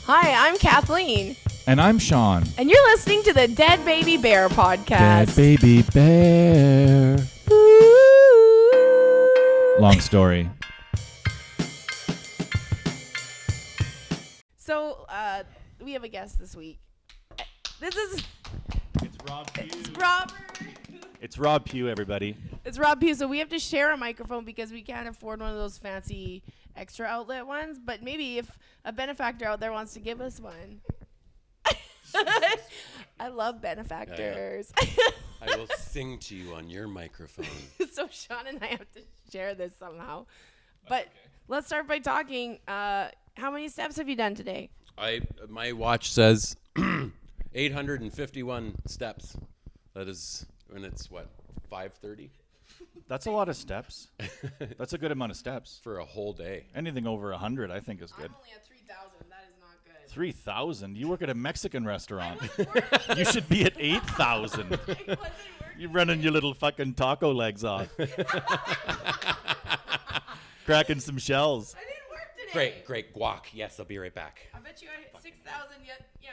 Hi, I'm Kathleen. And I'm Sean. And you're listening to the Dead Baby Bear podcast. Dead Baby Bear. Long story. So, we have a guest this week. It's Rob Pue. It's Robert. It's Rob Pue, everybody. It's Rob Pue. So we have to share a microphone because we can't afford one of those fancy extra outlet ones. But maybe if a benefactor out there wants to give us one. I love benefactors. I will sing to you on your microphone. So Sean and I have to share this somehow. But let's start by talking. How many steps have you done today? My watch says 851 steps. That is when it's what, 5:30 That's a lot of steps. That's a good amount of steps. for a whole day. Anything over 100, I think, is good. I'm only at 3,000. That is not good. 3,000? You work at a Mexican restaurant. You should be at 8,000. I wasn't working. You're running your little fucking taco legs off. Cracking some shells. I didn't work today. Great guac. Yes, I'll be right back. I bet you I hit 6,000 yet. Yeah.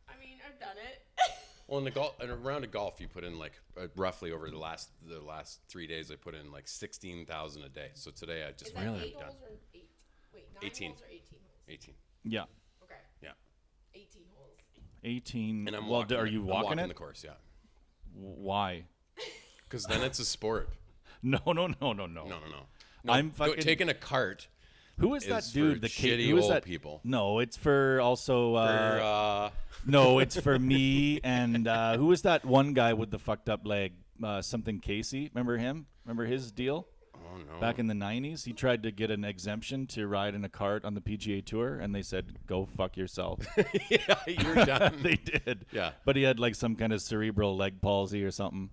I mean, I've done it. Well, in a round of golf, you put in like roughly over the last 3 days, I put in like 16,000 a day. So today I just Is that really 8 done holes or 8? Wait, 9 18. holes or 18 holes? 18. Yeah. Okay. Yeah. 18 holes. 18. And I'm well, walking. are you I'm walking the it? course? Yeah. Why? Because then it's a sport. No. No. I'm fucking taking a cart. Who is that dude? For The shitty who is old that? people. No, it's for also. For, No, it's for me and who is that one guy with the fucked up leg? Something Casey. Remember him? Remember his deal? oh no. Back in the 90s, he tried to get an exemption to ride in a cart on the PGA Tour, and they said, "Go fuck yourself." Yeah, you're done. They did. Yeah. But he had like some kind of cerebral leg palsy or something.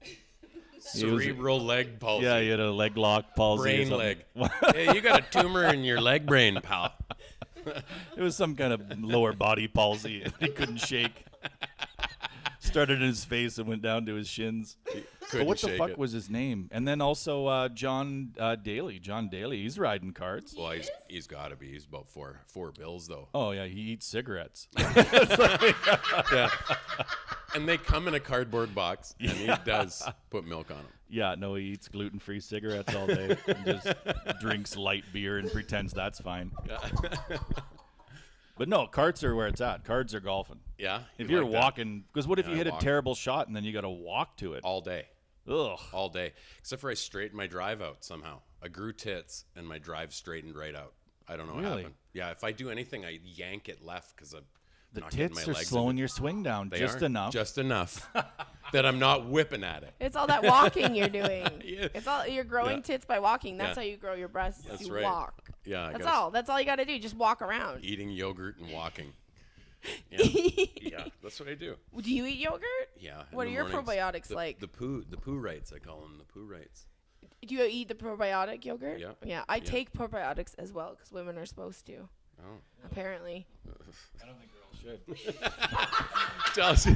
Cerebral leg palsy. Yeah, he had a leg lock palsy. or Brain something. leg. Hey, you got a tumor in your leg brain, pal. It was some kind of lower body palsy. He couldn't shake. Started in his face and went down to his shins. But what the fuck was his name? And then also John Daly. John Daly. He's riding carts. Well, he's got to be. He's about four bills though. Oh yeah, he eats cigarettes. Yeah. And they come in a cardboard box, and he does put milk on them. Yeah, no, he eats gluten-free cigarettes all day and just drinks light beer and pretends that's fine. But no, carts are where it's at. Cards are golfing. Yeah. If you're like that? walking, because what if Yeah, you hit I walk. a terrible shot and then you got to walk to it? All day. Ugh. All day. Except for I straightened my drive out somehow. I grew tits, and my drive straightened right out. I don't know what Really? happened. Yeah, if I do anything, I yank it left because I'm The not getting tits my are legs slowing into- your swing down They just are. enough. Just enough that I'm not whipping at it. It's all that walking you're doing. Yeah. It's all you're growing Yeah. tits by walking. That's Yeah. how you grow your breasts. That's you right. walk. Yeah, I That's guess. all. That's all you got to do. Just walk around. Eating yogurt and walking. Yeah. Yeah, that's what I do. Do you eat yogurt? Yeah. in What the are your mornings. probiotics the, like? The poo rights, I call them the poo rights. Do you eat the probiotic yogurt? Yeah. Yeah, I Yeah. take probiotics as well because women are supposed to. Oh. Apparently. I don't think girls should. Tell us.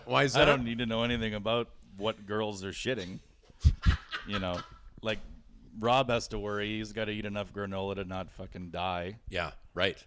Why is I that? don't need to know anything about what girls are shitting. You know, like Rob has to worry. He's got to eat enough granola to not fucking die. Yeah, right.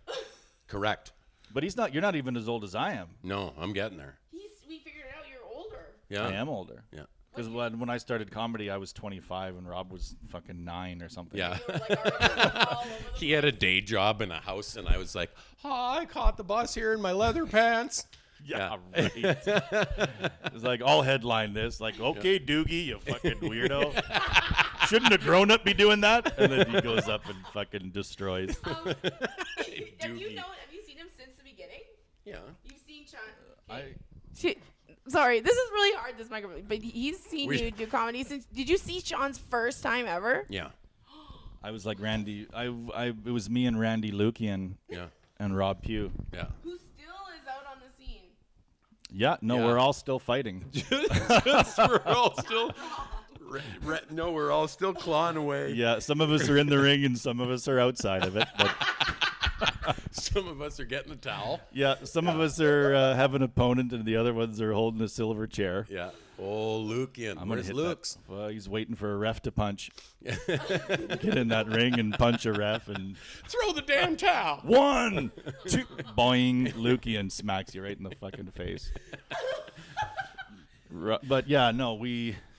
Correct. But he's not. You're not even as old as I am. No, I'm getting there. We figured it out. You're older. Yeah. I am older. Yeah. Because when I started comedy, I was 25 and Rob was fucking 9 or something. Yeah. You were like already all over the He had a day job in a house, and I was like, "Oh, I caught the bus here in my leather pants." Yeah, right. It's like, I'll headline this. Like, okay, Doogie, you fucking weirdo. Shouldn't a grown-up be doing that? And then he goes up and fucking destroys. Have you Doogie. have you seen him since the beginning? Yeah. You've seen Sean. Sorry, this is really hard, this microphone. But he's seen you do comedy since. Did you see Sean's first time ever? Yeah. I was like Randy. It was me and Randy Lukian Yeah. and Rob Pue. Yeah. Who still is out on the scene? Yeah, no, Yeah. we're all still fighting. We're all still. No, we're all still clawing away. Yeah, some of us are in the ring and some of us are outside of it. But Some of us are getting a towel. yeah, some of us are have an opponent and the other ones are holding a silver chair. Yeah. Oh, Lukian. I'm gonna Where's hit Luke's? that. Well, he's waiting for a ref to punch. Get in that ring and punch a ref and Throw the damn towel. 1, 2, boing. Lukian smacks you right in the fucking face. But yeah, no,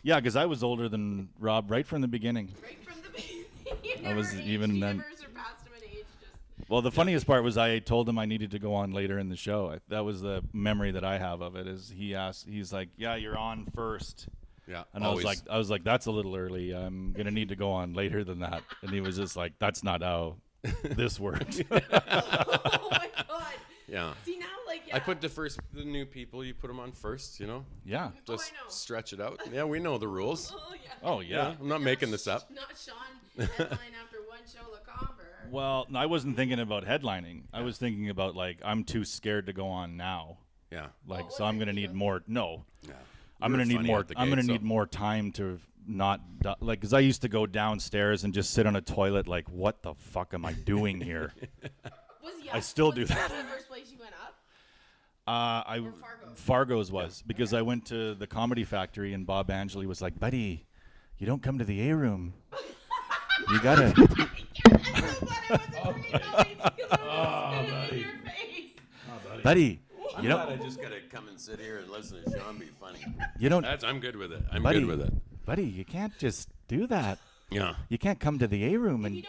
because I was older than Rob right from the beginning. Right from the beginning. I was even you then. never surpassed him in age. Well, the funniest part was I told him I needed to go on later in the show. That was the memory that I have of it. Is he's like, yeah, you're on first. Yeah. And always. I was like, that's a little early. I'm gonna need to go on later than that. And he was just like, that's not how this works. Oh my god. Yeah. See now, like I put the new people, you put them on first, you know? Yeah. Just I know. stretch it out. Yeah, we know the rules. Oh yeah. Oh yeah. I'm not making this up. Not Sean headline after one show Lacombe. Well, I wasn't thinking about headlining. I was thinking about like I'm too scared to go on now. Yeah. Like so I'm gonna need more. No. Yeah. I'm gonna need more. I'm gonna need more time to not like because I used to go downstairs and just sit on a toilet like what the fuck am I doing here? I still do that. Was the first place you went up? Fargo's was because I went to the Comedy Factory and Bob Angeli was like, buddy, you don't come to the A room. You gotta. Buddy. I'm glad I just gotta come and sit here and listen to Sean be funny. You don't. I'm good with it. I'm buddy, good with it. Buddy, you can't just do that. Yeah. You can't come to the A room and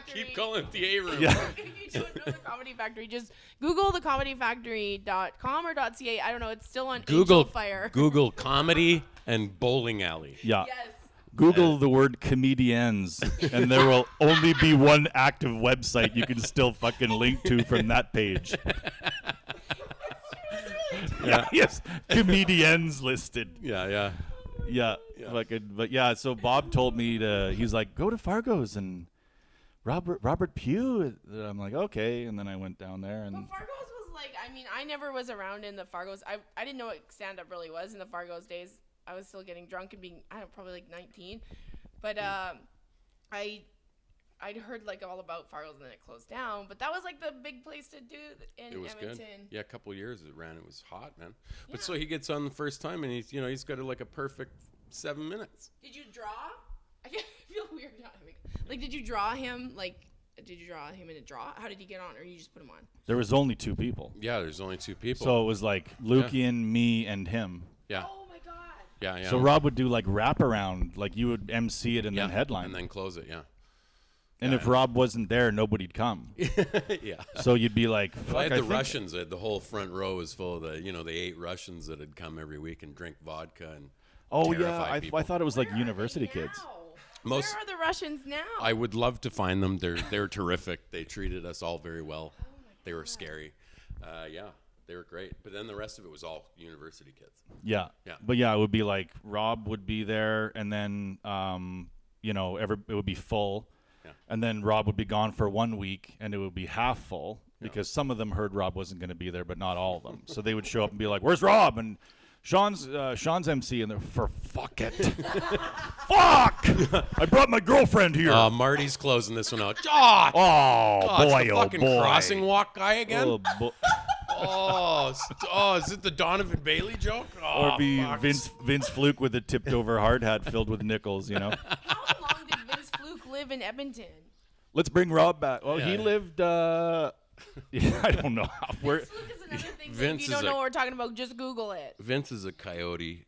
Keep calling it the A room. Yeah. If you don't know the Comedy Factory, just Google thecomedyfactory.com or .ca. I don't know. It's still on Angel Fire. Google comedy and bowling alley. Yeah. Yes. Google the word comedians, and there will only be one active website you can still fucking link to from that page. Yeah. Yes. Comedians listed. Yeah. Yeah. But yeah, so Bob told me he's like, go to Fargo's and Robert Pue. I'm like, okay. And then I went down there and. But Fargo's was like, I mean, I never was around in the Fargo's. I didn't know what stand-up really was in the Fargo's days. I was still getting drunk and being, I don't know, probably like 19. But I'd heard like all about Fargo's and then it closed down. But that was like the big place to do in It was Edmonton. good. Yeah, a couple of years it ran. It was hot, man. But so he gets on the first time and he's got like a perfect 7 minutes. Did you draw? I feel weird now. Like, did you draw him? Like, did you draw him in a draw? How did he get on, or you just put him on? There was only 2 people. Yeah, there's only 2 people. So it was like Lukian, me, and him. Yeah. Oh my god. Yeah. So Rob would do like wraparound, like you would MC it and then headline. And then close it, yeah. And if Rob wasn't there, nobody'd come. Yeah. So you'd be like, fuck, I had the Russians. The whole front row was full of the 8 Russians that had come every week and drink vodka and terrify people. I thought it was like Where university are they kids. now? Where are the Russians now? I would love to find them. They're terrific. They treated us all very well. They were scary. Yeah, they were great. But then the rest of it was all university kids. Yeah. Yeah. But yeah, it would be like Rob would be there, and then it would be full, and then Rob would be gone for 1 week, and it would be half full because some of them heard Rob wasn't going to be there, but not all of them. So they would show up and be like, "Where's Rob?" And Sean's MC, and they're for fuck it, fuck! I brought my girlfriend here. Marty's closing this one out. Oh, boy, it's the oh fucking boy! crossing walk guy again. Oh, Is it the Donovan Bailey joke? or be Vince Fluke with a tipped over hard hat filled with nickels, you know. How long did Vince Fluke live in Edmonton? Let's bring Rob back. Well, Yeah. he lived. I don't know. Vince Fluke is another thing. Vince If you don't is know a- what we're talking about, just Google it. Vince is a coyote,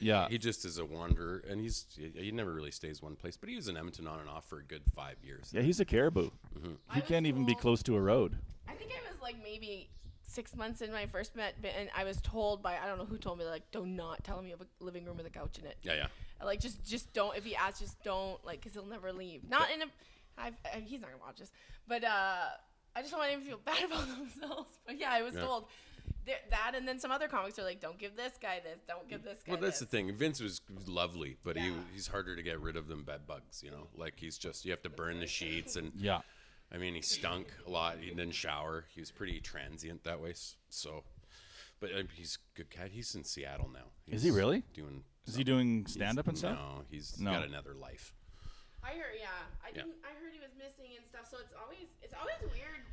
Yeah. He just is a wanderer, and he never really stays one place. But he was in Edmonton on and off for a good 5 years. Yeah, he's a caribou. Mm-hmm. He can't even be close to a road. I think I was like maybe 6 months in when I first met, and I was told by, I don't know who told me, like, do not tell him you have a living room with a couch in it. Yeah. Like, just don't, if he asks, just don't, like, because he'll never leave. Not in a, he's not going to watch this, but I just don't want him to feel bad about themselves. But yeah, I was told that, and then some other comics are like, don't give this guy this, don't give this guy Well, that's this. the thing. Vince was lovely, but he's harder to get rid of than bed bugs, Like, he's just, you have to burn the sheets, and Yeah. I mean, he stunk a lot. He didn't shower. He was pretty transient that way. So, but he's a good cat. He's in Seattle now. Is he really? Is he doing he's- stand up and stuff? No, he's No. got another life. I heard, I heard he was missing and stuff. So it's always weird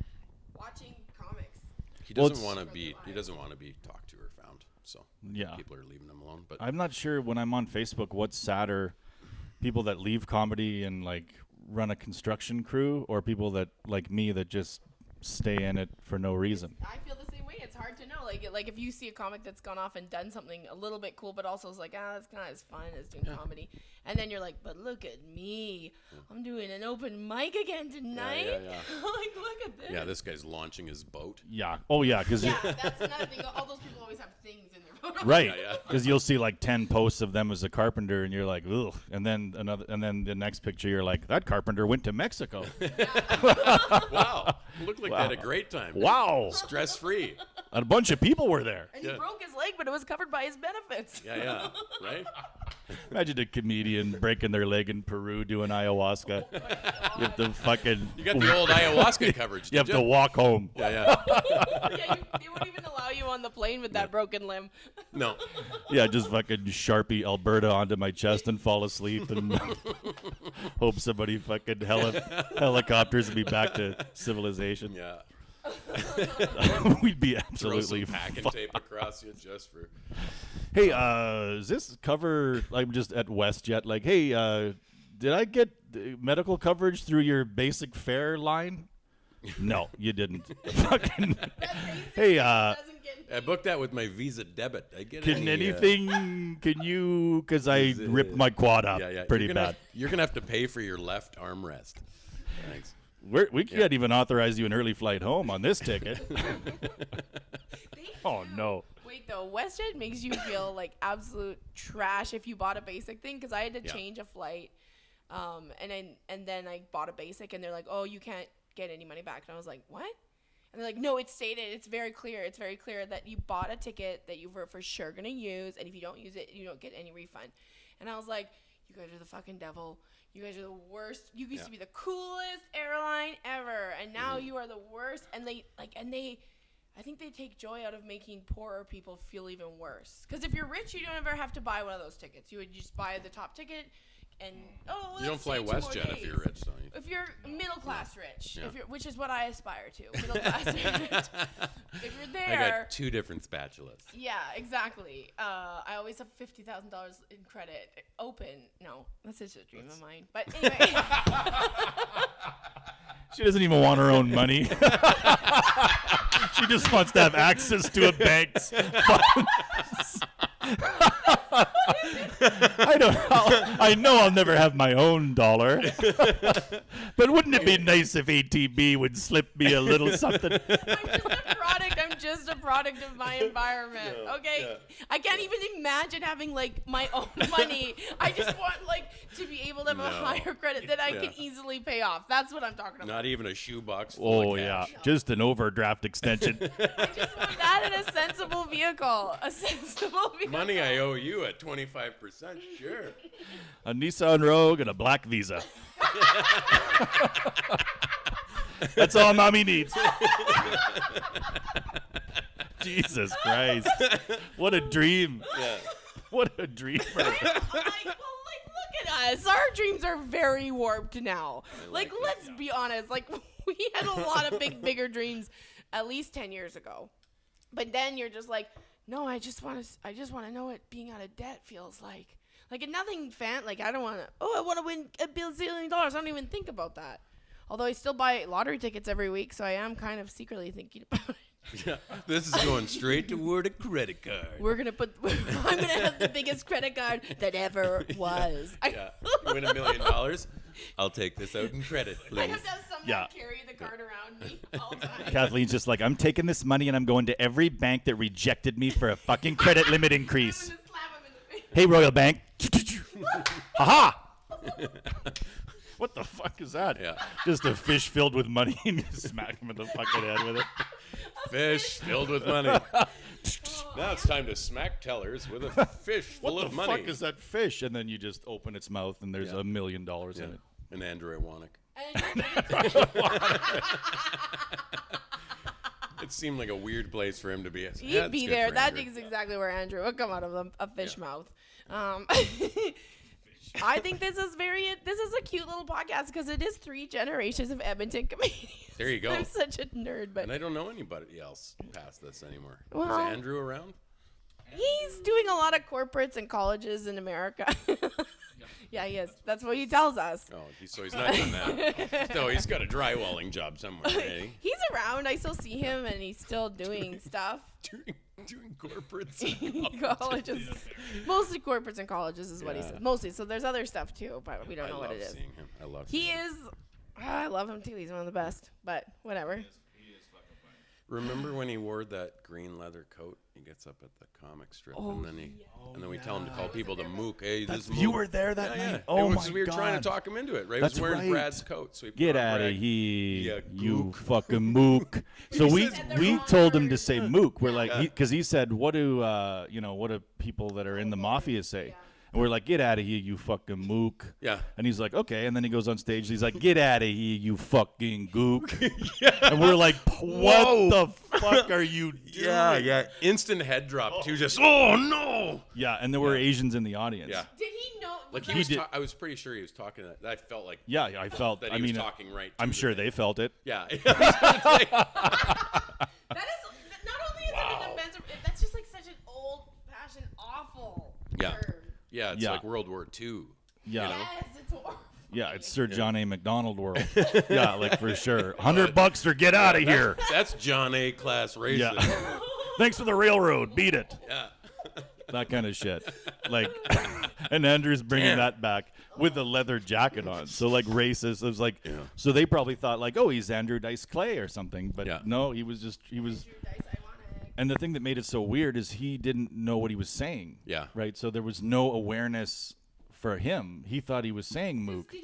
watching comics. He Well, doesn't it's- want to be. He doesn't want to be talked to or found. so Yeah. people are leaving them alone. But I'm not sure when I'm on Facebook what's sadder, people that leave comedy and like run a construction crew, or people that like me that just stay in it for no reason. I feel the same way. It's hard to know. Like if you see a comic that's gone off and done something a little bit cool, but also is like, that's not as fun as doing comedy. And then you're like, but look at me. I'm doing an open mic again tonight. Yeah. Like, look at this. yeah, this guy's launching his boat. Yeah. Oh yeah, because Yeah, that's another thing. All those people always have things in their photos. right, Yeah. because you'll see like 10 posts of them as a carpenter, and you're like, ugh. And then the next picture, you're like, that carpenter went to Mexico. Wow, looked like they had a great time. Wow, Stress free. a bunch of people were there. And he broke his leg, but it was covered by his benefits. Yeah, right. Imagine a comedian breaking their leg in Peru doing ayahuasca. You have to fucking. You got the old ayahuasca coverage. You have to walk home. Yeah. Yeah, they wouldn't even allow you on the plane with that broken limb. No. Yeah, just fucking Sharpie Alberta onto my chest and fall asleep and hope somebody fucking helicopters me back to civilization. Yeah. We'd be Throw absolutely some packing fucked. tape across you just for. Hey, is this cover? I'm just at WestJet. Like, hey, did I get medical coverage through your basic fare line? No, you didn't. Fucking. Hey, I booked that with my Visa debit. I get can any, anything? Can you? Because I ripped my quad up pretty bad. You're gonna have to pay for your left armrest. Thanks. We can't even authorize you an early flight home on this ticket. Oh no. Wait though, WestJet makes you feel like absolute trash if you bought a basic thing, because I had to change a flight, and then I bought a basic, and they're like, oh, you can't get any money back, and I was like, what? And they're like, no, it's stated, it's very clear that you bought a ticket that you were for sure gonna use, and if you don't use it, you don't get any refund. And I was like, you guys are the fucking devil. You guys are the worst. You used to be the coolest airline ever, and now you are the worst. And I think they take joy out of making poorer people feel even worse. Because if you're rich, you don't ever have to buy one of those tickets. You would just buy the top ticket, and you don't fly WestJet if you're rich, don't you? If you're middle class rich, which is what I aspire to, middle class rich. If you're there, I got 2 different spatulas. Yeah, exactly. I always have $50,000 in credit open. No, that's just a dream of mine. But anyway. She doesn't even want her own money. She just wants to have access to a bank's funds. I know I'll never have my own dollar. But wouldn't it be nice if ATB would slip me a little something? I'm just a product of my environment. Okay? Yeah. I can't even imagine having like my own money. I just want like to be able to have a higher credit that I can easily pay off. That's what I'm talking about. Not even a shoebox full of cash. Yeah. Just an overdraft extension. I just want that in a sensible vehicle. Money I owe you at 25%, sure. A Nissan Rogue and a black Visa. That's all mommy needs. Jesus Christ. What a dream. Yeah. What a dream. Look at us. Our dreams are very warped now. Like let's be honest. Like, we had a lot of bigger dreams at least 10 years ago. But then you're just like, no, I just want to know what being out of debt feels like. Like, nothing like, I want to win $1 billion. I don't even think about that. Although I still buy lottery tickets every week, so I am kind of secretly thinking about it. Yeah, this is going straight toward a credit card. I'm going to have the biggest credit card that ever was. Yeah. You win $1 million, I'll take this out in credit, please. I have to have someone carry the card around me all the time. Kathleen's just like, I'm taking this money and I'm going to every bank that rejected me for a fucking credit limit increase. Hey, Royal Bank. Aha! What the fuck is that? Yeah. Just a fish filled with money and you smack him in the fucking head with it. Fish filled with money. Now it's time to smack tellers with a fish full of money. What the fuck is that fish? And then you just open its mouth and there's $1 million in it. An Andrew Iwanek. It seemed like a weird place for him to be. He'd be there. That is exactly where Andrew would come out of a fish mouth. I think this is a cute little podcast because it is 3 generations of Edmonton comedians. There you go. I'm such a nerd, but and I don't know anybody else past this anymore. Well, is Andrew around? He's doing a lot of corporates and colleges in America. Yeah, he is. That's what he tells us. Oh, so he's not doing that. No, he's got a drywalling job somewhere, eh? He's around. I still see him, and he's still doing stuff. Doing corporates and colleges. Mostly corporates and colleges is what he said. Mostly. So there's other stuff, too, but we don't know what it is. Seeing him. I love He is. I love him, too. He's one of the best, but whatever. He is fucking funny. Remember when he wore that green leather coat? He gets up at the comic strip, and then we tell him to call people to Mook. Hey, this You Mook. were there that night? Yeah. Oh, my We were trying to God. talk him into it, right? That's He was wearing right. Brad's coat. So we put Get on out of Brad. here, Yeah, you gook. fucking mook. So we said the we wrong told him to word. say mook. We're like, because he said, what do what do people that are in the mafia say? And we're like, get out of here, you fucking mook. Yeah. And he's like, okay. And then he goes on stage. He's like, get out of here, you fucking gook. And we're like, what the fuck are you doing? Yeah. Instant head drop, too. Just, oh, no. Yeah, and there were Asians in the audience. Yeah. Did he know? Like that- he was did. I was pretty sure he was talking that. I felt like Yeah, I felt. that I he was mean, talking right. I'm to sure the they felt it. Yeah. That is not only is it an offensive, that's just like such an old-fashioned, awful Yeah. term. Yeah, it's Yeah. like World War II. Yeah. Yes, it's horrible. Yeah, it's Sir John A. McDonald world. Yeah, like for sure. $100 or get out of here. That's John A. class racism. Yeah. Thanks for the railroad. Beat it. Yeah. That kind of shit. Like, and Andrew's bringing Damn. that back with a leather jacket on. So like racist. It was like, so they probably thought like, oh, he's Andrew Dice Clay or something. But no, he was. Dice, ironic. And the thing that made it so weird is he didn't know what he was saying. Yeah. Right. So there was no awareness for him. He thought he was saying mook. Did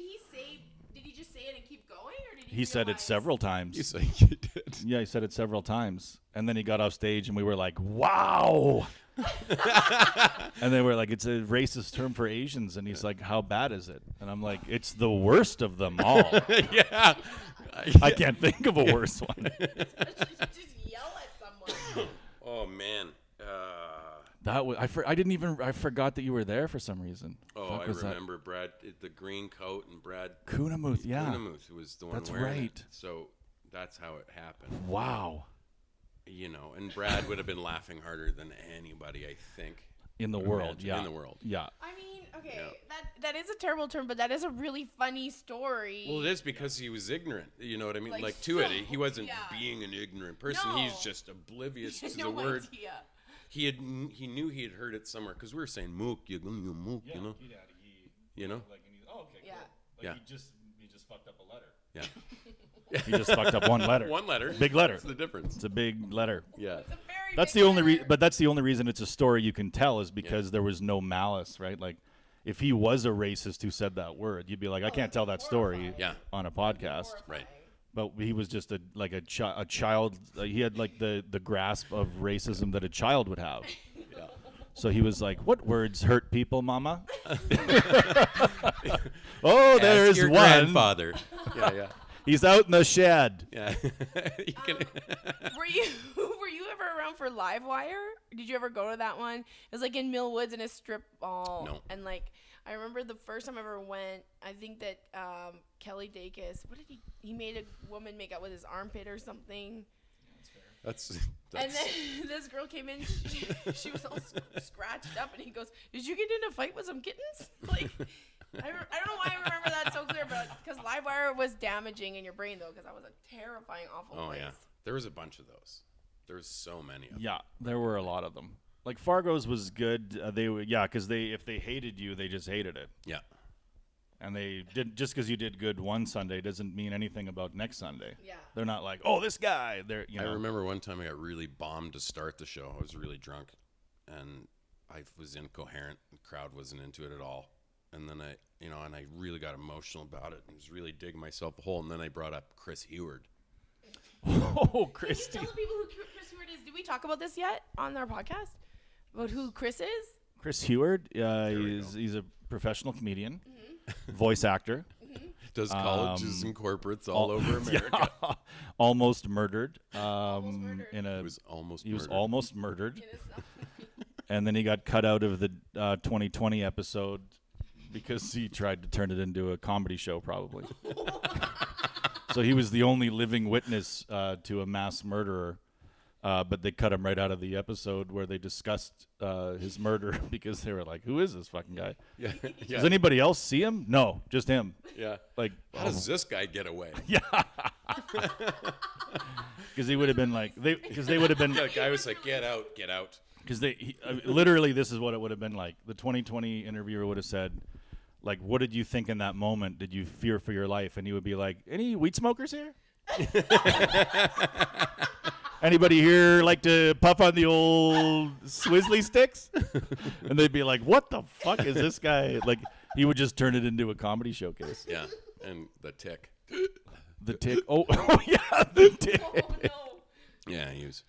he just say it and keep going, or did He said it realize- several times. You think he did? Yeah, he said it several times. And then he got off stage and we were like, wow. And they were like, it's a racist term for Asians. And he's like, how bad is it? And I'm like, it's the worst of them all. Yeah. I can't think of a worse one. Just yell at someone. Oh man. That was I forgot that you were there for some reason. Oh, Fuck I was that? remember Brad, the green coat, and Brad Kunamuth, yeah. Kunamuth was the one That's wearing right. it. So that's how it happened. Wow. You know, and Brad would have been laughing harder than anybody, I think. In the Would world, imagine. yeah. In the world. Yeah. I mean, okay, Yeah. that is a terrible term, but that is a really funny story. Well, it is because he was ignorant. You know what I mean? Like, Like to so- it. He wasn't yeah. being an ignorant person. No. He's just oblivious He had to no the word. idea. He knew he had heard it somewhere because we were saying mook, you mook, you know. You know? Yeah. Yeah. He just fucked up a letter. Yeah. He just fucked up one letter. One letter. Big letter. That's the difference. It's a big letter. Yeah. It's a very That's big the only letter. but that's the only reason it's a story you can tell is because there was no malice, right? Like if he was a racist who said that word, you'd be like, I can't tell that story Yeah. on a podcast. Right. But he was just a child. He had like the grasp of racism that a child would have. Yeah. So he was like, "What words hurt people, Mama?" Oh, there's Ask your one. grandfather. Yeah. He's out in the shed. Yeah. You can- Were you ever around for Livewire? Did you ever go to that one? It was like in Mill Woods in a strip mall. No. And like I remember the first time I ever went, I think that Kelly Dacus, what did he made a woman make out with his armpit or something. That's And then this girl came in, she was all scratched up, and he goes, "Did you get in a fight with some kittens?" Like, I don't know why I remember that so clear, but because Livewire was damaging in your brain, though, because that was a terrifying, awful place. yeah. There was a bunch of those. There was so many of them. Yeah, there were a lot of them. Like Fargo's was good. Because if they hated you, they just hated it. Yeah. And they did just because you did good one Sunday doesn't mean anything about next Sunday. Yeah. They're not like, oh, this guy. They're I remember one time I got really bombed to start the show. I was really drunk, and I was incoherent. The crowd wasn't into it at all. And then I really got emotional about it and was really digging myself a hole. And then I brought up Chris Heward. Oh, Can Christy. you tell the people who Chris Heward is? Did we talk about this yet on our podcast? About who Chris is? Chris Heward. we He's a professional comedian, voice actor. Does colleges and corporates all over America. Yeah. Almost murdered. murdered. In a He was almost he was murdered. almost murdered, In his stuff. and then he got cut out of the 2020 episode because he tried to turn it into a comedy show, probably. So he was the only living witness to a mass murderer but they cut him right out of the episode where they discussed his murder because they were like, "Who is this fucking guy? Yeah. Does anybody else see him? No, just him." Yeah. Like, how does this guy get away? Yeah. Because he would have been like, because they would have been. The guy was like, "Get out, get out." Because literally, this is what it would have been like. The 2020 interviewer would have said, like, "What did you think in that moment? Did you fear for your life?" And he would be like, "Any weed smokers here? Anybody here like to puff on the old Swizzly sticks?" And they'd be like, "What the fuck is this guy?" Like, he would just turn it into a comedy showcase. Yeah, and the tick. The tick. Oh yeah, the tick. Oh, no. Yeah, he was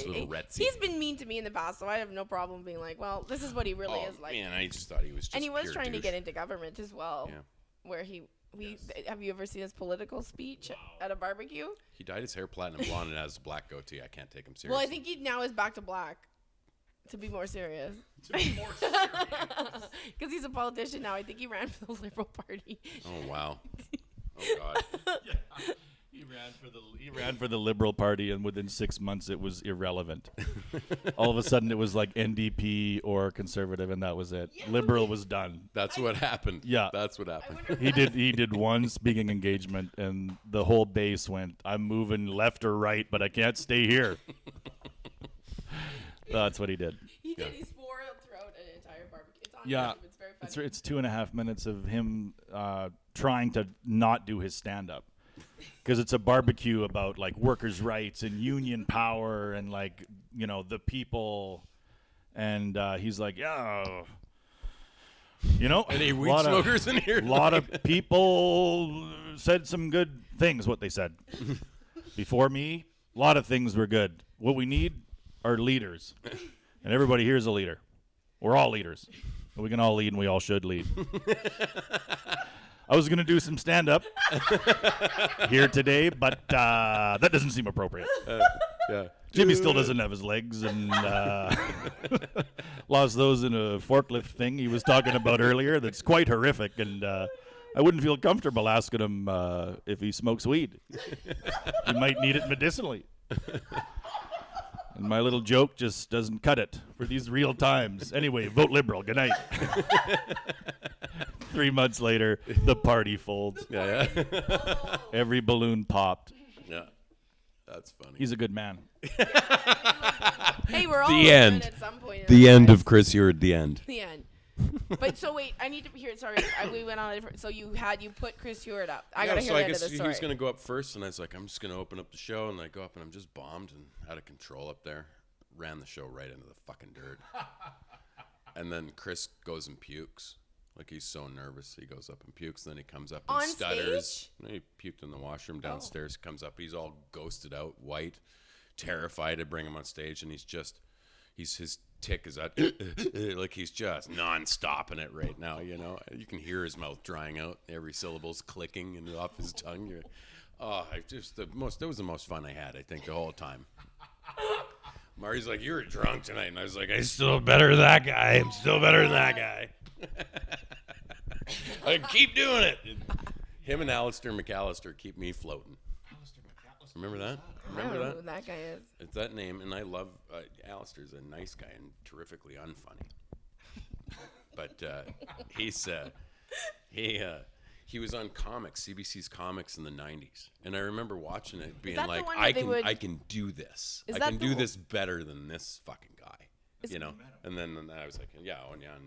a little retsy. He's been mean to me in the past, so I have no problem being like, well, this is what he really is like. Man, I just thought he was just and he was pure trying to douche. get into government as well. Yeah. Where have you ever seen his political speech at a barbecue? He dyed his hair platinum blonde and has a black goatee. I can't take him seriously. Well, I think he now is back to black. To be more serious. Because he's a politician now. I think he ran for the Liberal Party. Oh, wow. Oh, God. Yeah. He ran for the Liberal Party, and within 6 months it was irrelevant. All of a sudden it was like NDP or Conservative, and that was it. Yeah, Liberal was done. That's what happened. Yeah. That's what happened. He did one speaking engagement, and the whole base went, "I'm moving left or right, but I can't stay here." That's what he did. He did. He swore throughout an entire barbecue. It's on Yeah. YouTube. It's very funny. It's 2.5 minutes of him trying to not do his stand-up. Because it's a barbecue about like workers' rights and union power and like, you know, the people. And he's like, yeah, you know, Any weed smokers in here? A lot of people said some good things, what they said. Before me, a lot of things were good. What we need are leaders. And everybody here is a leader. We're all leaders. We can all lead and we all should lead. I was going to do some stand-up here today, but that doesn't seem appropriate. Yeah. Jimmy still doesn't have his legs and lost those in a forklift thing he was talking about earlier that's quite horrific, and I wouldn't feel comfortable asking him if he smokes weed. He might need it medicinally. And my little joke just doesn't cut it for these real times. Anyway, vote Liberal. Good night. 3 months later, the party folds. Yeah. Every balloon popped. Yeah. That's funny. He's a good man. Hey, we're all The end. at some point. In The our end lives. of Chris, you're at the end. The end. But so wait, I need to hear. Sorry, we went on a different. So you put Chris Hewitt up. I gotta hear so the I end of guess the he story. was gonna go up first, and I was like, I'm just gonna open up the show, and I go up, and I'm just bombed and out of control up there. Ran the show right into the fucking dirt. And then Chris goes and pukes. Like, he's so nervous. He goes up and pukes. Then he comes up and On stutters. stage? No, he puked in the washroom downstairs. Comes up. He's all ghosted out, white, terrified to bring him on stage. And his tick is out. Like, he's just non-stopping it right now, you know. You can hear his mouth drying out. Every syllable's clicking and off his tongue. That was the most fun I had, I think, the whole time. Marty's like, "You were drunk tonight." And I was like, "I'm still better than that guy. I'm still better than that guy." I keep doing it. Him and Alistair McAllister keep me floating. Remember that? I don't know who that guy is. It's that name, and I love Alistair's a nice guy and terrifically unfunny. But he was on comics, CBC's comics in the 90s. And I remember watching it being that the like, one I where can do this. Is I that can the do one- this better than this fucking guy. You know? And then I was like, yeah,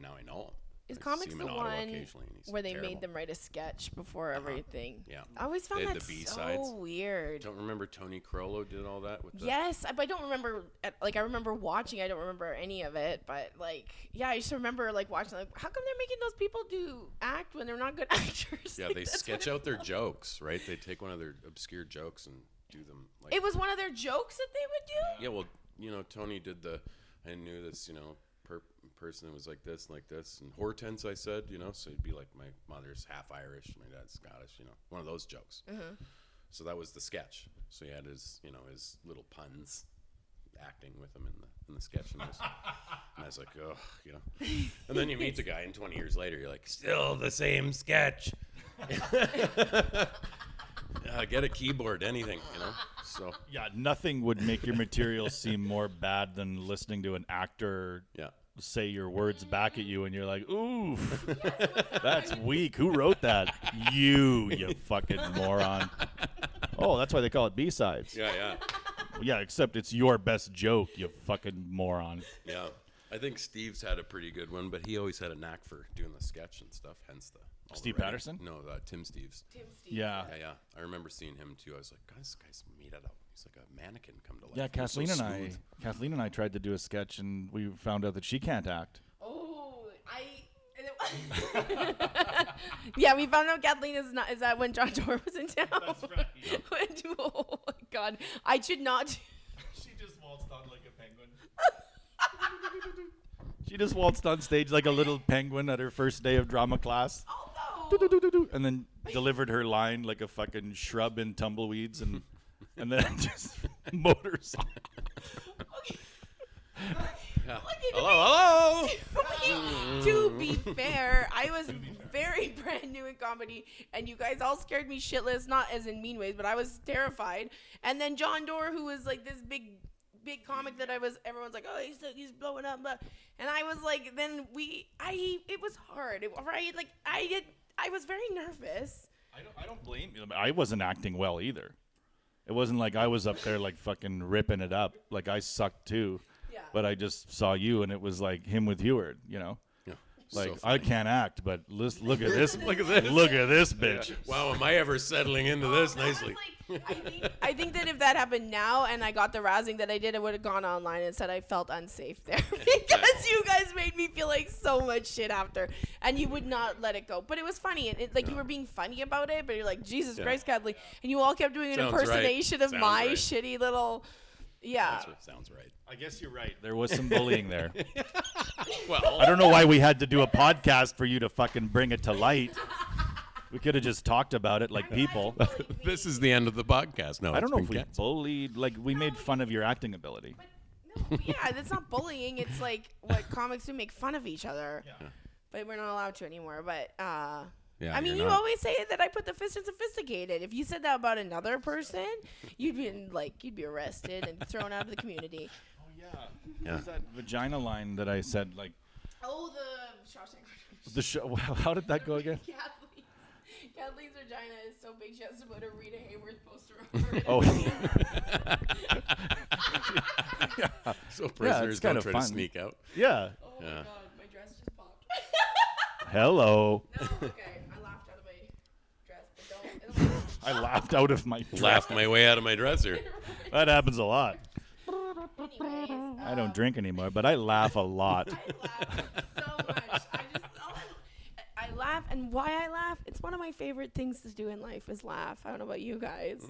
now I know him. Is I comics see him the in Ottawa one occasionally, and he's where they terrible. made them write a sketch before everything? Yeah. I always found They had that the B-sides. so weird. Don't remember Tony Crollo did all that with the Yes, but I don't remember. I remember watching. I don't remember any of it. But I just remember watching. Like, how come they're making those people act when they're not good actors? Yeah, Like, they that's sketch what out their jokes, right? They take one of their obscure jokes and do them. Like, It was one of their jokes that they would do. yeah, well, you know, Tony did I knew this, you know, person was like this and like this. And Hortense, I said, you know, so he'd be like, my mother's half Irish, my dad's Scottish, you know, one of those jokes. So that was the sketch. So he had his little puns acting with him in the sketch. And I was like, oh, you know. And then you meet the guy, and 20 years later, you're like, still the same sketch. Get a keyboard, anything, you know. So Yeah, nothing would make your material seem more bad than listening to an actor say your words back at you, and you're like, oof, that's weak. Who wrote that? You fucking moron. Oh, that's why they call it B-sides. yeah. Yeah, except it's your best joke, you fucking moron. Yeah. I think Steve's had a pretty good one, but he always had a knack for doing the sketch and stuff, hence the... Steve writing. Patterson? No, Tim Steves. Yeah. Yeah. I remember seeing him too. I was like, God, this guy's made it up. He's like a mannequin come to life. Yeah, He's so Kathleen and I tried to do a sketch, and we found out that she can't act. Oh, yeah, we found out Kathleen is that when John Doerr was in town. That's right. Oh my God, I should not. She just waltzed on like a penguin. She just waltzed on stage like a little penguin at her first day of drama class. Oh no. And then delivered her line like a fucking shrub in tumbleweeds, and then just motors. Okay. Yeah. Hello. To be fair, I was very brand new in comedy, and you guys all scared me shitless, not as in mean ways, but I was terrified. And then John Doerr, who was like this big comic that everyone's like, oh, he's blowing up, and I was like, it was hard, right? Like I was very nervous. I don't blame you. I wasn't acting well either. It wasn't like I was up there like fucking ripping it up. Like I sucked too. Yeah. But I just saw you, and it was like him with Heward, you know? Yeah. Like, So I can't act, but look at this. Look at this. Look at this bitch. Wow, am I ever settling into this I was nicely? I think that if that happened now and I got the rousing that I did, I would have gone online and said I felt unsafe there because you guys made me feel like so much shit after, and you would not let it go. But it was funny, and you were being funny about it, but you're like, Jesus Christ, Kathleen, and you all kept doing an Sounds impersonation right. of Sounds my right. shitty little, yeah. Sounds right. I guess you're right. There was some bullying there. Well, I don't know why we had to do a podcast for you to fucking bring it to light. We could have just talked about it like people. this is the end of the podcast. No, I don't know if we canceled. bullied. Like, we made fun of your acting ability. No, yeah, that's not bullying. It's like what comics do, make fun of each other. Yeah. But we're not allowed to anymore. But Yeah, I mean, you always say that I put the fist in sophisticated. If you said that about another person, you'd be arrested and thrown out of the community. Oh yeah. What was that vagina line that I said? Like, Oh, the Shawshank. the show. How did that go again? Kathleen's vagina is so big she has to put a Rita Hayworth poster over it. Oh. So prisoners it's don't kinda try fun. to sneak out. Yeah. Oh my God, my dress just popped. Hello. No, okay, I laughed out of my dress, but don't. I laughed out of my dress. Laughed my way out of my dresser. That happens a lot. Anyways, I don't drink anymore, but I laugh a lot. I laugh so much. I laugh, and why I laugh, it's one of my favorite things to do in life is laugh. I don't know about you guys.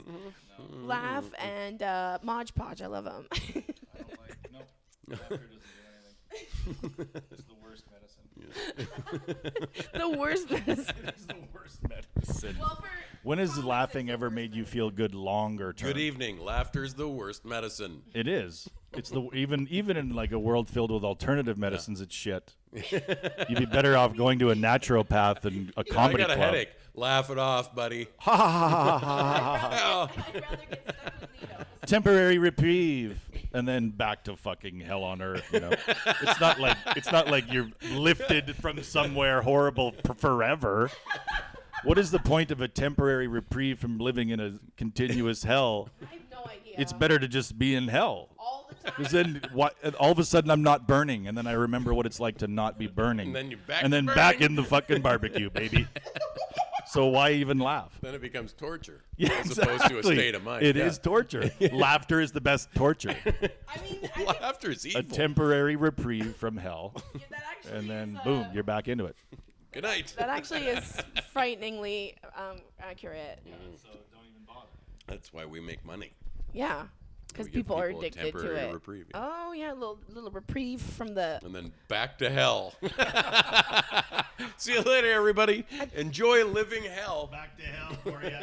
Laugh and Mod Podge, I love them. I don't like. No. Laughter doesn't do anything. It's the worst medicine. The worst medicine. It's the worst medicine. Well, When has laughing ever made you feel good longer term? Good evening. Laughter's the worst medicine. It is. It's the even in like a world filled with alternative medicines, it's shit. You'd be better off going to a naturopath than a comedy I got a club. headache. Laugh it off, buddy. Ha ha ha ha ha ha ha. I'd rather get stuck with needles. Temporary reprieve, and then back to fucking hell on earth. You know, it's not like you're lifted from somewhere horrible forever. What is the point of a temporary reprieve from living in a continuous hell? I have no idea. It's better to just be in hell. All the time. Because then, all of a sudden, I'm not burning, and then I remember what it's like to not be burning. And then you're back and to then back burning. in the fucking barbecue, baby. So why even laugh? Then it becomes torture. Yeah, as opposed to a state of mind. It is torture. Laughter is the best torture. I mean, I think Laughter's A evil. temporary reprieve from hell, that actually and then is, boom, you're back into it. Good night. that actually is frighteningly accurate. So don't even bother. That's why we make money. Yeah, because We give people are people a addicted to temporary it. reprieve, yeah. Oh yeah, a little reprieve from the. And then back to hell. See you later, everybody. Enjoy living hell. Back to hell for you.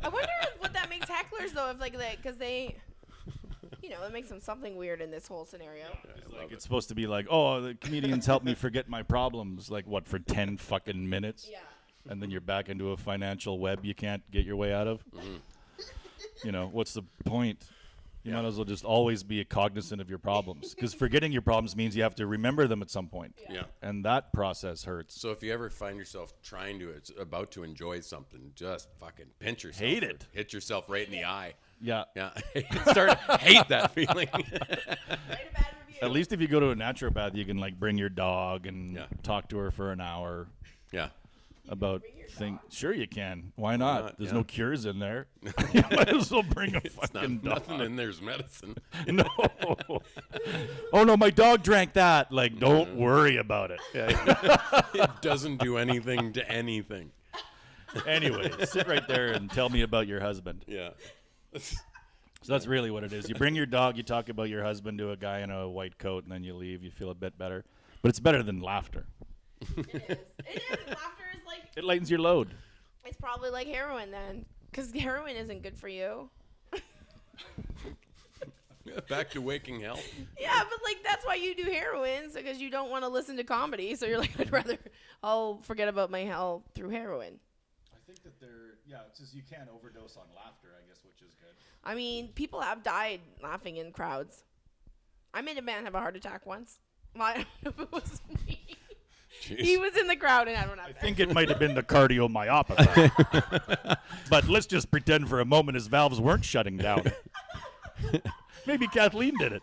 I wonder what that makes hecklers though, if like because they, it makes them something weird in this whole scenario. Like it's supposed to be like, oh, the comedians help me forget my problems. Like what, for 10 fucking minutes? Yeah. and then you're back into a financial web you can't get your way out of. You know, what's the point? You might as well just always be cognizant of your problems, because forgetting your problems means you have to remember them at some point. Yeah. And that process hurts. So if you ever find yourself about to enjoy something, just fucking pinch yourself. Hate it. Hit yourself right in the eye. Yeah. Yeah. Hate that feeling. Write a bad review. At least if you go to a naturopath, you can like bring your dog and Yeah. talk to her for an hour Yeah. about things. Sure, you can. Why not? There's Yeah. no cures in there. You might as well bring a It's fucking dog. nothing in there's medicine. No. Oh no, my dog drank that. Like, don't worry about it. It doesn't do anything to anything. Anyway, sit right there and tell me about your husband. Yeah. So that's really what it is. You bring your dog, you talk about your husband to a guy in a white coat, and then you leave. You feel a bit better. But it's better than laughter. It is. It is. Laughter is like, It lightens your load. it's probably like heroin then. Because heroin isn't good for you. Back to waking health. Yeah, but like that's why you do heroin, because you don't want to listen to comedy. So you're like, I'll forget about my health through heroin. I think that it's just you can't overdose on laughter, I guess, which is good. I mean, people have died laughing in crowds. I made a man have a heart attack once. Well, I don't know if it was me. Jeez. He was in the crowd and I don't know. I think it might have been the cardiomyopathy. But let's just pretend for a moment his valves weren't shutting down. Maybe Kathleen did it.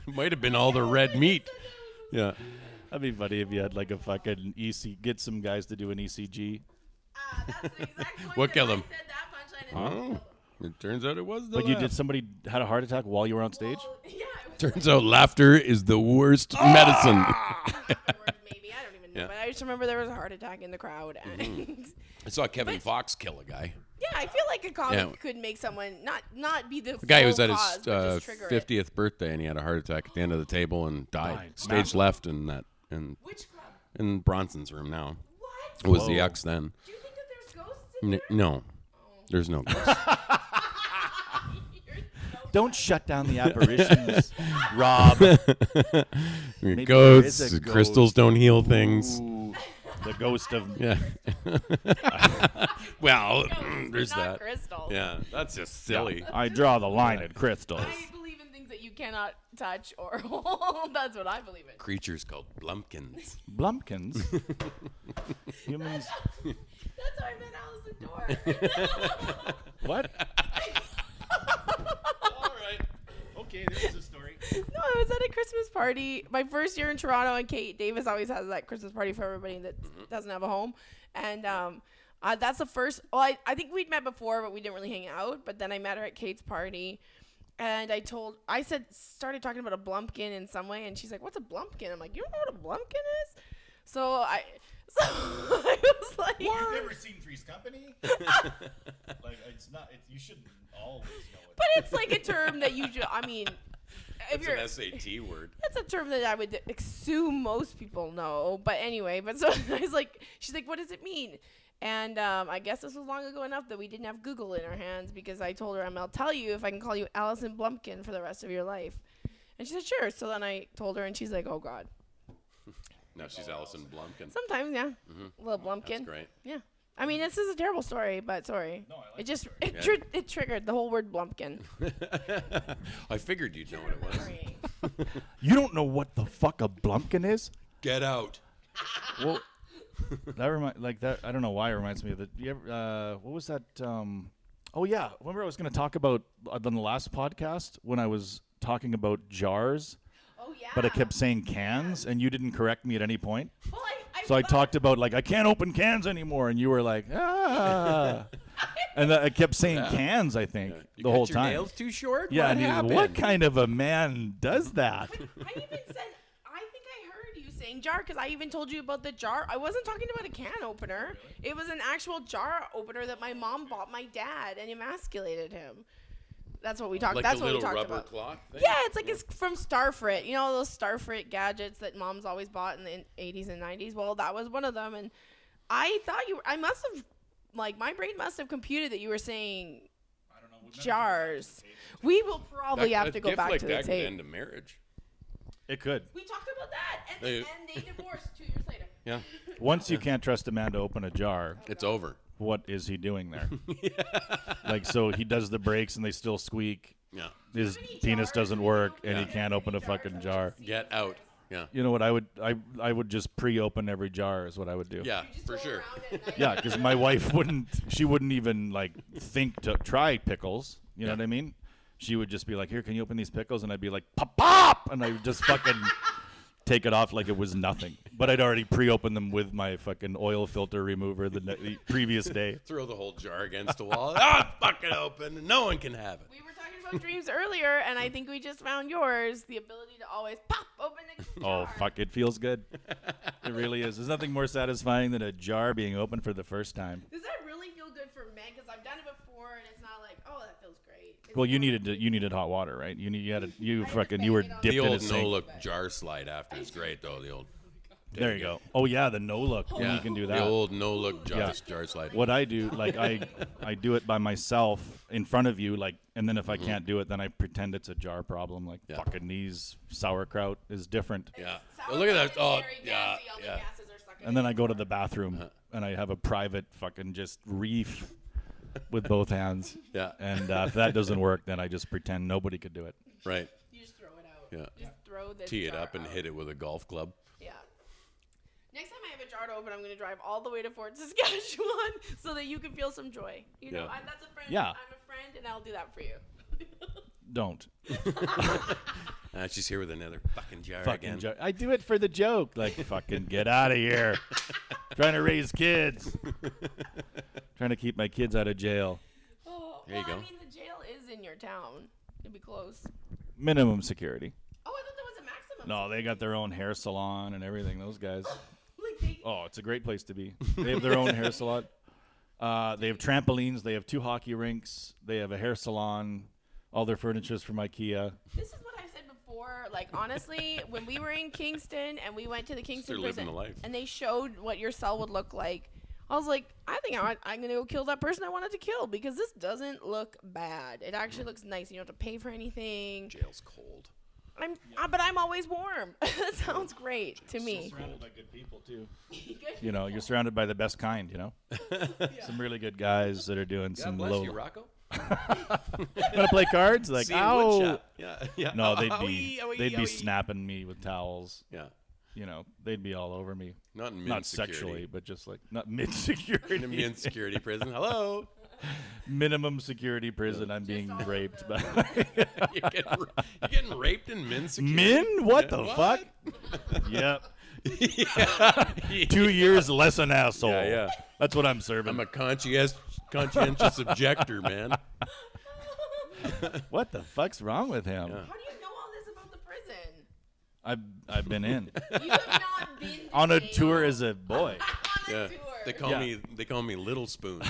might have been all the red meat. Yeah. That'd be funny if you had like a fucking get some guys to do an ECG. That's the exact point What that killed I him? said that punchline and Oh, it turns out it was the But you laugh. did somebody had a heart attack while you were on stage? Well, yeah, it was Turns out laughter is the worst medicine. afterwards, maybe. I don't even know. Yeah. But I just remember there was a heart attack in the crowd. And I saw Kevin Fox kill a guy. yeah, I feel like a comic Yeah. could make someone not be the The guy who was full at cause, his but just trigger it. 50th birthday and he had a heart attack at the end of the table and died. Died. Stage left in Which club? in Bronson's room now. What? It was the Whoa. X then. Do you think that there's ghosts in there? No. There's no ghost. You're so Don't shut down the apparitions, Rob. Maybe Ghosts, there is a crystals ghost. don't heal things. Ooh, the ghost of Yeah. Well, ghosts, there's not that. crystals. Yeah, that's just silly. I draw the line at crystals. I believe in things that you cannot touch or hold. That's what I believe in. Creatures called blumpkins. Blumpkins. Humans. That's how I met Allison Dorr. What? All right. Okay, this is a story. No, I was at a Christmas party. My first year in Toronto, and Kate Davis always has that Christmas party for everybody that doesn't have a home. And that's the first. Well, I think we'd met before, but we didn't really hang out. But then I met her at Kate's party, and started talking about a blumpkin in some way, and she's like, "What's a blumpkin?" I'm like, "You don't know what a blumpkin is?" So I was like, You've never seen Three's Company? Like, it's not. You shouldn't always know it. but it's like a term that I mean, if It's you're. an SAT word. That's a term that I would assume most people know. But anyway, so she's like, what does it mean? And I guess this was long ago enough that we didn't have Google in our hands, because I told her, I'll tell you if I can call you Allison Blumpkin for the rest of your life. And she said, sure. So then I told her, and she's like, oh, God. Now she's Allison Blumpkin. Sometimes, yeah. A little Blumpkin. That's great. Yeah. I mean, this is a terrible story, but sorry. No, I like it just, Yeah. it triggered the whole word Blumpkin. I figured you'd know what it was. You don't know what the fuck a blumpkin is? Get out. Well, I don't know why it reminds me of that. You ever, what was that? Oh yeah, remember I was going to talk about on the last podcast when I was talking about jars, Oh, yeah. but I kept saying cans, and you didn't correct me at any point. Well, So I talked about like I can't open cans anymore, and you were like, and I kept saying cans. I think You the got whole your time. nails too short? Yeah, What and he happened? what kind of a man does that? I even said, I think I heard you saying jar, because I even told you about the jar. I wasn't talking about a can opener. It was an actual jar opener that my mom bought my dad and emasculated him. That's what we talked. Like That's the what we little talked rubber about. cloth thing? Yeah, it's like it's from Starfrit. You know those Starfrit gadgets that moms always bought in the 80s and 90s? Well, that was one of them, and I thought I must have, like, my brain must have computed that you were saying I don't know. jars. We will probably have to go back like to the that could tape. end a marriage. It could. We talked about that, and They- then they divorced 2 years later. Yeah. Once you can't trust a man to open a jar, It's over. what is he doing there? Like, so he does the brakes and they still squeak. Yeah. His penis doesn't work and he can't open a fucking jar. Get out. Yeah. You know what I would just pre-open every jar is what I would do. Yeah, for sure. Yeah, because my wife wouldn't even like think to try pickles. You know what I mean? She would just be like, "Here, can you open these pickles?" And I'd be like, "Pop, pop!" And I would just fucking take it off like it was nothing. But I'd already pre-opened them with my fucking oil filter remover the previous day. Throw the whole jar against the wall. Ah, fuck it open. And no one can have it. We were talking about dreams earlier, and I think we just found yours. The ability to always pop open the jar. Oh, fuck, it feels good. It really is. There's nothing more satisfying than a jar being opened for the first time. Does that really feel good for men? Because I've done it before, and it's not like, oh, that feels great. It's Well, you more- needed hot water, right? You were banging on dipped The in a old sink. no-look jar slide after is great, though. The old. There you go. Oh yeah, the no look. Yeah, You can do that. The old no-look jar slide. What I do, like I do it by myself in front of you, like, and then if I can't do it, then I pretend it's a jar problem. Like fucking these sauerkraut is different. Yeah. Sauerkraut Look at that. is Oh, very yeah, gassy. All the yeah. gases are sucking And then in. I go to the bathroom and I have a private fucking just reef with both hands. Yeah. And if that doesn't work, then I just pretend nobody could do it. Right. You just throw it out. Yeah. Just throw this Tee it jar up and out. hit it with a golf club. Yeah. Next time I have a jar to open, I'm going to drive all the way to Fort Saskatchewan so that you can feel some joy. You know, Yeah. that's a friend. Yeah. I'm a friend, and I'll do that for you. Don't. She's here with another fucking jar Fucking again. jar. I do it for the joke. Like, fucking get out of here. Trying to raise kids. Trying to keep my kids out of jail. Oh, There you well, go. I mean, the jail is in your town. It'd be close. Minimum security. Oh, I thought that was a maximum. No, they got their own hair salon and everything. Those guys. Like they, Oh, it's a great place to be. They have their own hair salon. They have trampolines. They have 2 hockey rinks. They have a hair salon. All their furniture's from IKEA. this is what I said before. Like, honestly, when we were in Kingston and we went to the Kingston They're living prison the life. and they showed what your cell would look like, I was like, I think I'm going to go kill that person I wanted to kill because this doesn't look bad. It actually looks nice. You don't have to pay for anything. Jail's cold. But I'm always warm. That sounds great to me. Surrounded by good people too. You know, you're surrounded by the best kind. You know, some really good guys that are doing some God bless low. you, Rocco. Wanna play cards? Like, Seeing ow! woodshop. Yeah, yeah. No, Owie, owie, they'd be owie. snapping me with towels. Yeah, You know, they'd be all over me. not in Not mid-security. sexually, but just like not mid-security. In a mid-security prison. Hello. Minimum security prison. I'm being all raped over. by You're getting raped in min security. men. What the fuck? Yep. 2 years less an asshole. Yeah, yeah. That's what I'm serving. I'm a conscientious objector, man. What the fuck's wrong with him? Yeah. How do you know all this about the prison? I've been in You have not been to on a jail. tour as a boy. On a Yeah. tour. They call me Little Spoon.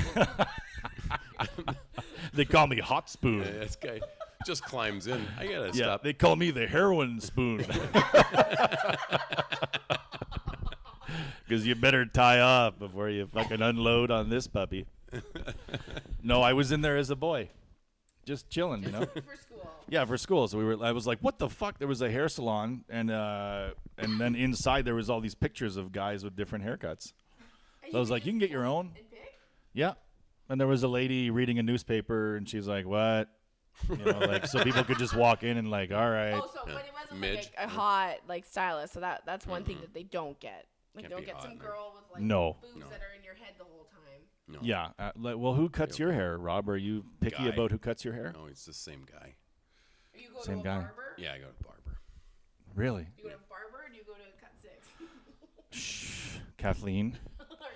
They call me Hot Spoon. Yeah, this guy just climbs in. I gotta Yeah, stop. they call me the heroin spoon. Because you better tie up before you fucking unload on this puppy. No, I was in there as a boy, just chilling, you know. For school. Yeah, for school. So I was like, what the fuck? There was a hair salon, and then inside there was all these pictures of guys with different haircuts. And So I was like, you can get your own. and pick? Yeah. And there was a lady reading a newspaper, and she's like, what? You know, like, so people could just walk in and like, all right. Oh, so but it wasn't Midge. like a hot like stylist. So that's one thing that they don't get. Like, Can't don't be get hot some in there. girl with like No. boobs No. that are in your head the whole time. No. Yeah. Well, who cuts your hair, Rob? Are you picky Guy. about who cuts your hair? No, it's the same guy. Or you go Same to a guy. barber? Yeah, I go to barber. Really? You go to a barber or do you go to cut six? Shh, Kathleen.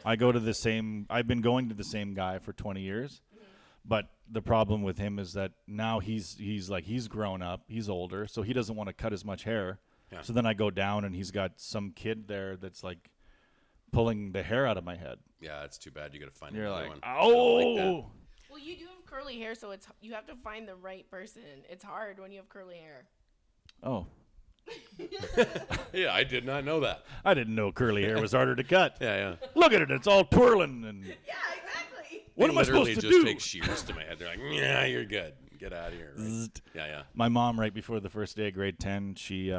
I go to the same. I've been going to the same guy for 20 years, but the problem with him is that now he's grown up. He's older, so he doesn't want to cut as much hair. Yeah. So then I go down, and he's got some kid there that's like pulling the hair out of my head. Yeah, it's too bad. You gotta find You're another like, one. oh. Well, you do have curly hair, so you have to find the right person. It's hard when you have curly hair. Oh, Yeah, I did not know that. I didn't know curly hair was harder to cut. Yeah, yeah. Look at it; it's all twirling. And Yeah, exactly. what They am I literally supposed to just do? take shears to my head. They're like, yeah, you're good. Get out of here. Right? Zzzt. Yeah, yeah. My mom, right before the first day of grade 10, she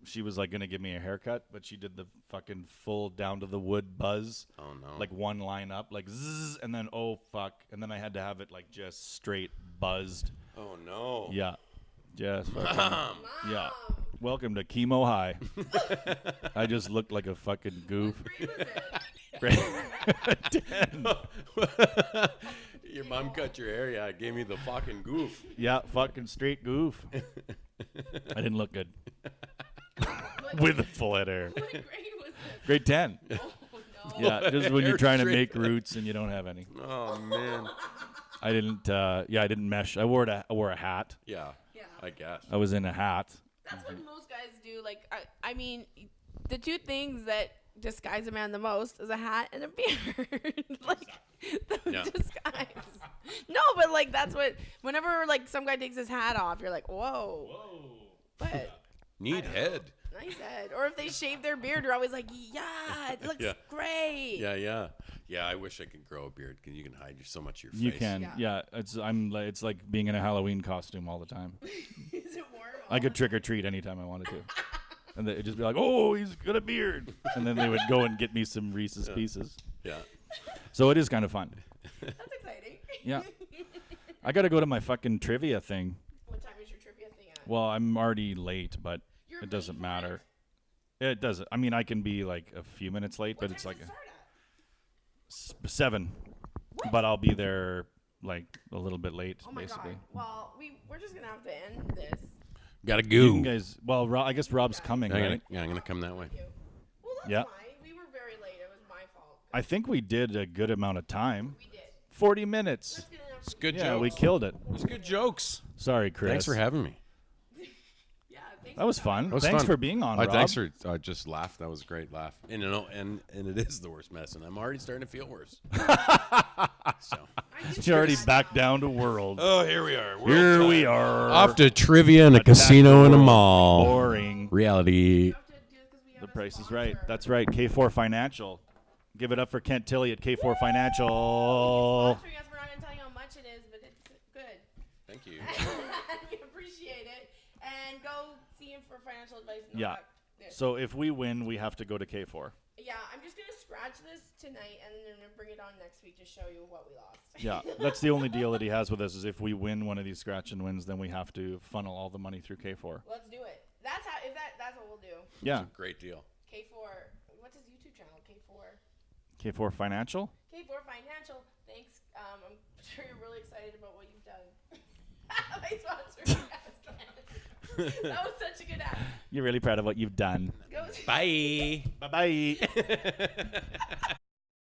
she was like gonna give me a haircut, but she did the fucking full down to the wood buzz. Oh no. Like one line up, like zzz, and then oh fuck, and then I had to have it like just straight buzzed. Oh no. Yeah, just fucking, Mom. yeah. Welcome to Chemo High. I just looked like a fucking goof. What grade was it? 10. Your mom cut your hair. Yeah, gave me the fucking goof. Yeah, fucking straight goof. I didn't look good. With a full head of hair. What grade was it? Grade 10. Oh, no. Yeah, just when you're trying to make roots and you don't have any. Oh man. I didn't. I didn't mesh. I wore a hat. Yeah. Yeah. I guess. I was in a hat. That's what most guys do. Like, I mean, the two things that disguise a man the most is a hat and a beard. Like, the disguise. No, but like that's what. Whenever like some guy takes his hat off, you're like, whoa. But Need head. nice head. Or if they shave their beard, you're always like, yeah, it looks great. Yeah. I wish I could grow a beard because you can hide so much of your face. You can. Yeah. It's like being in a Halloween costume all the time. Is it warm? I could trick or treat anytime I wanted to. And it'd just be like, oh, he's got a beard. And then they would go and get me some Reese's Pieces. Yeah. So it is kind of fun. That's exciting. Yeah. I got to go to my fucking trivia thing. What time is your trivia thing at? Well, I'm already late, but You're it doesn't late for matter. It doesn't. I mean, I can be like a few minutes late, What but it's time like does it start at? 7. But I'll be there like a little bit late, Oh my basically. god. Well, we're just gonna have to end this. Gotta You go. guys, well, I guess Rob's coming, right? I'm gonna come that way. Well, that's Yeah. fine. We were very late. It was my fault. I think we did a good amount of time. We did. 40 minutes. That's good enough. It's good Yeah, jokes. we killed it. It's good jokes. Sorry, Chris. Thanks for having me. Yeah. Thanks That was fun. That was Thanks fun. for being on, Rob. Thanks for just laugh. That was a great laugh. And and it is the worst medicine. I'm already starting to feel worse. So. You're already back down to world. Oh, here we are. Here we are. Off to trivia in a casino and a mall. Boring. Reality. We have to do this 'cause we have The a price is sponsor. right. That's right. K4 Financial. Give it up for Kent Tilley at K4 Financial. Sponsoring us. We're not gonna tell you how much it is, but it's good. Thank you. We appreciate it. And go see him for financial advice. And Yeah. all that. So if we win, we have to go to K4. Yeah, I'm just gonna scratch this tonight and then I'm gonna bring it on next week to show you what we lost. Yeah, that's the only deal that he has with us is if we win one of these scratch and wins, then we have to funnel all the money through K4. Let's do it. That's how. That's what we'll do. Yeah. Great deal. K4. What's his YouTube channel? K4. K4 Financial? K4 Financial. Thanks. I'm sure you're really excited about what you've done. My sponsor. That was such a good ad. You're really proud of what you've done. Go. Bye. Bye-bye.